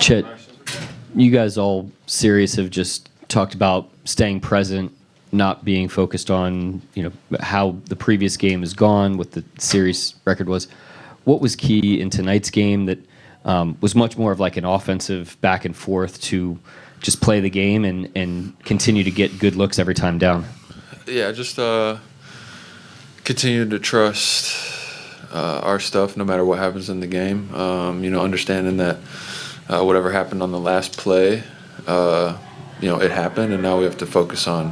Chet, you guys all serious have just talked about staying present, not being focused on how the previous game has gone, what the series record was. What was key in tonight's game that was much more of like an offensive back and forth to just play the game and continue to get good looks every time down? Yeah, just continue to trust our stuff no matter what happens in the game. Understanding that whatever happened on the last play, it happened, and now we have to focus on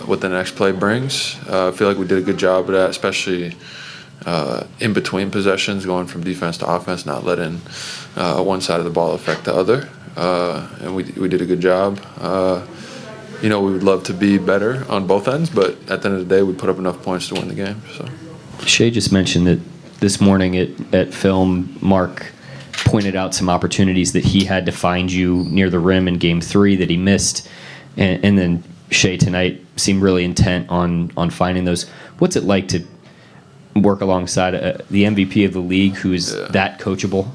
what the next play brings. I feel like we did a good job of that, especially in between possessions, going from defense to offense, not letting one side of the ball affect the other. And we did a good job. We would love to be better on both ends, but at the end of the day, we put up enough points to win the game. So, Shea just mentioned that this morning at film, Mark pointed out some opportunities that he had to find you near the rim in Game 3 that he missed, and then Shea tonight seemed really intent on finding those. What's it like to work alongside the MVP of the league who is that coachable?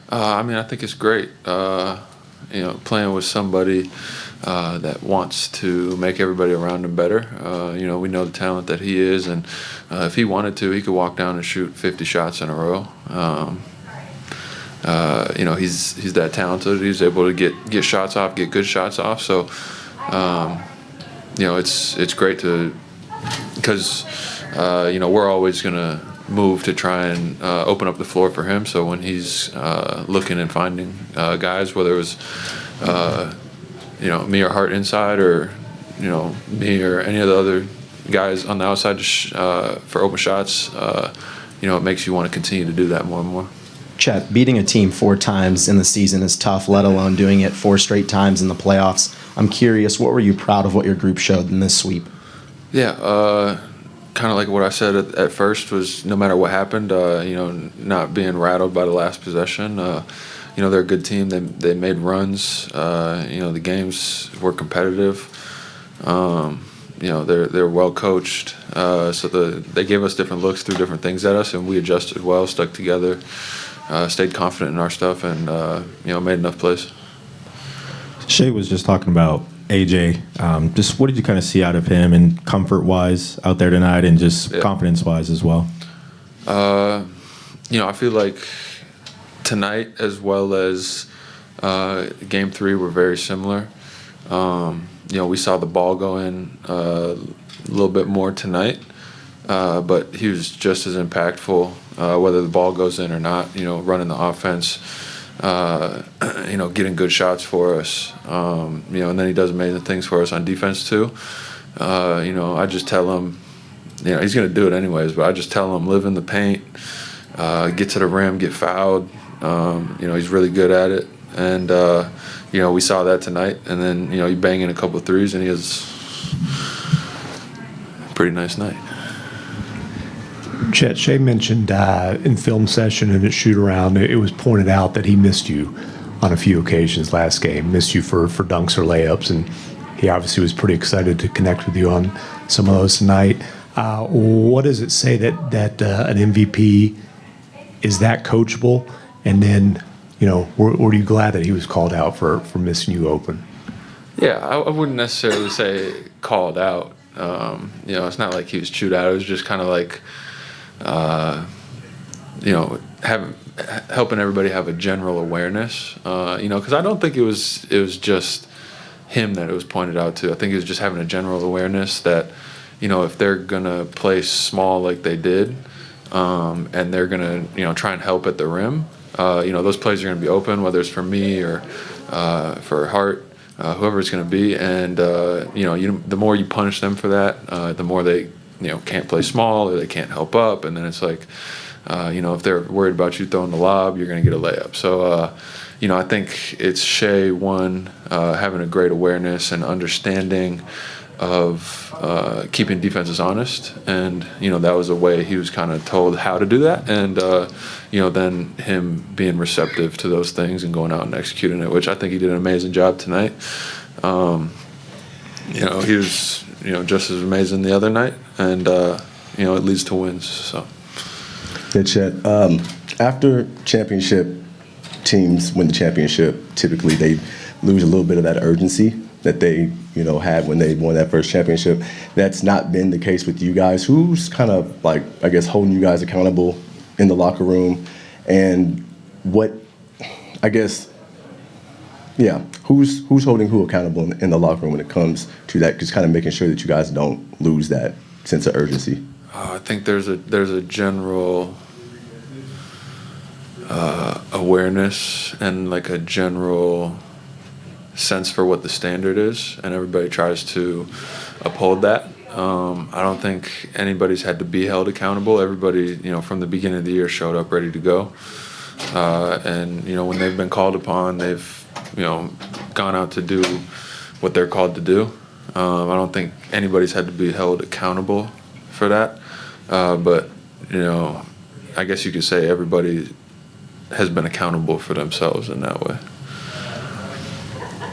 I think it's great. Playing with somebody that wants to make everybody around him better. We know the talent that he is, and if he wanted to, he could walk down and shoot 50 shots in a row. He's that talented. He's able to get shots off, get good shots off. So, it's great because we're always gonna move to try and open up the floor for him. So when he's looking and finding guys, whether it was me or Hart inside, or me or any of the other guys on the outside for open shots, it makes you want to continue to do that more and more. Chet, beating a team 4 times in the season is tough, let alone doing it 4 straight times in the playoffs. I'm curious, what were you proud of what your group showed in this sweep? Yeah, kind of like what I said at first was no matter what happened, not being rattled by the last possession. They're a good team. They made runs. The games were competitive. They're well coached. So they gave us different looks, threw different things at us, and we adjusted well, stuck together, stayed confident in our stuff, and made enough plays. Shea was just talking about AJ. Just what did you kind of see out of him, and comfort-wise out there tonight, and just confidence-wise as well? I feel like tonight as well as Game 3 were very similar. We saw the ball go in a little bit more tonight, but he was just as impactful, whether the ball goes in or not, running the offense, getting good shots for us, and then he does amazing things for us on defense too. I just tell him, he's going to do it anyways, but I just tell him, live in the paint, get to the rim, get fouled. He's really good at it. And, we saw that tonight. And then, he bang in a couple of threes, and he has a pretty nice night. Chet, Shea mentioned in film session and at shoot-around, it was pointed out that he missed you on a few occasions last game, missed you for dunks or layups, and he obviously was pretty excited to connect with you on some of those tonight. What does it say that an MVP is that coachable? And then, were you glad that he was called out for missing you open? Yeah, I wouldn't necessarily say called out. It's not like he was chewed out. It was just kind of like, helping everybody have a general awareness. Because I don't think it was just him that it was pointed out to. I think he was just having a general awareness that, if they're gonna play small like they did, and they're gonna try and help at the rim, those plays are gonna be open, whether it's for me or for Hart, whoever it's gonna be, and the more you punish them for that, the more they can't play small, or they can't help up, and then it's like if they're worried about you throwing the lob, you're gonna get a layup. So I think it's Shea having a great awareness and understanding of keeping defenses honest, and that was a way he was kind of told how to do that, and then him being receptive to those things and going out and executing it, which I think he did an amazing job tonight. He was just as amazing the other night, and it leads to wins. So yeah, Chet, after championship teams win the championship, typically they lose a little bit of that urgency that they, had when they won that first championship. That's not been the case with you guys. Who's kind of like, I guess, holding you guys accountable in the locker room? And what, I guess, who's holding who accountable in the locker room when it comes to that? Just kind of making sure that you guys don't lose that sense of urgency. I think there's a general awareness and like a general sense for what the standard is, and everybody tries to uphold that. I don't think anybody's had to be held accountable. Everybody, from the beginning of the year showed up ready to go. And, when they've been called upon, they've, gone out to do what they're called to do. I don't think anybody's had to be held accountable for that. But, I guess you could say everybody has been accountable for themselves in that way.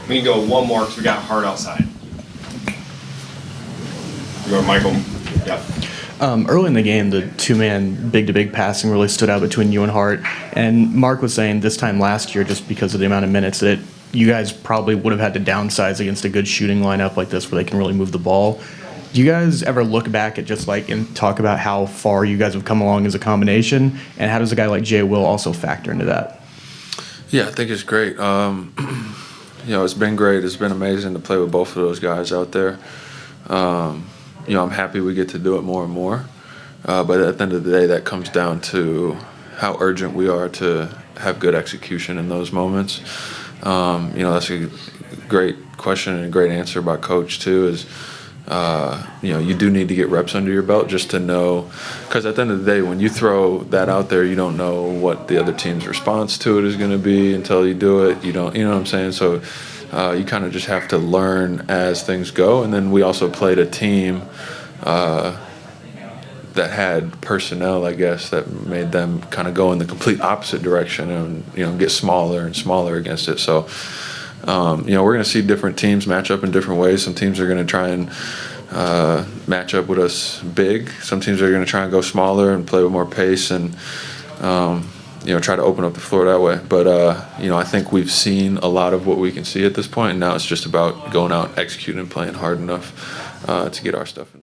We can go one more because we got Hart outside. You go, Michael. Yeah. Early in the game, the two-man big-to-big passing really stood out between you and Hart. And Mark was saying this time last year, just because of the amount of minutes, that you guys probably would have had to downsize against a good shooting lineup like this where they can really move the ball. Do you guys ever look back at just and talk about how far you guys have come along as a combination? And how does a guy like Jay Will also factor into that? Yeah, I think it's great. It's been great. It's been amazing to play with both of those guys out there. I'm happy we get to do it more and more. But at the end of the day, that comes down to how urgent we are to have good execution in those moments. That's a great question and a great answer by Coach, too, is, you do need to get reps under your belt just to know. Because at the end of the day, when you throw that out there, you don't know what the other team's response to it is going to be until you do it. You know what I'm saying? So you kind of just have to learn as things go. And then we also played a team that had personnel, I guess, that made them kind of go in the complete opposite direction and, get smaller and smaller against it. So, we're going to see different teams match up in different ways. Some teams are going to try and match up with us big. Some teams are going to try and go smaller and play with more pace and, try to open up the floor that way. But, I think we've seen a lot of what we can see at this point, and now it's just about going out, executing, and playing hard enough to get our stuff in.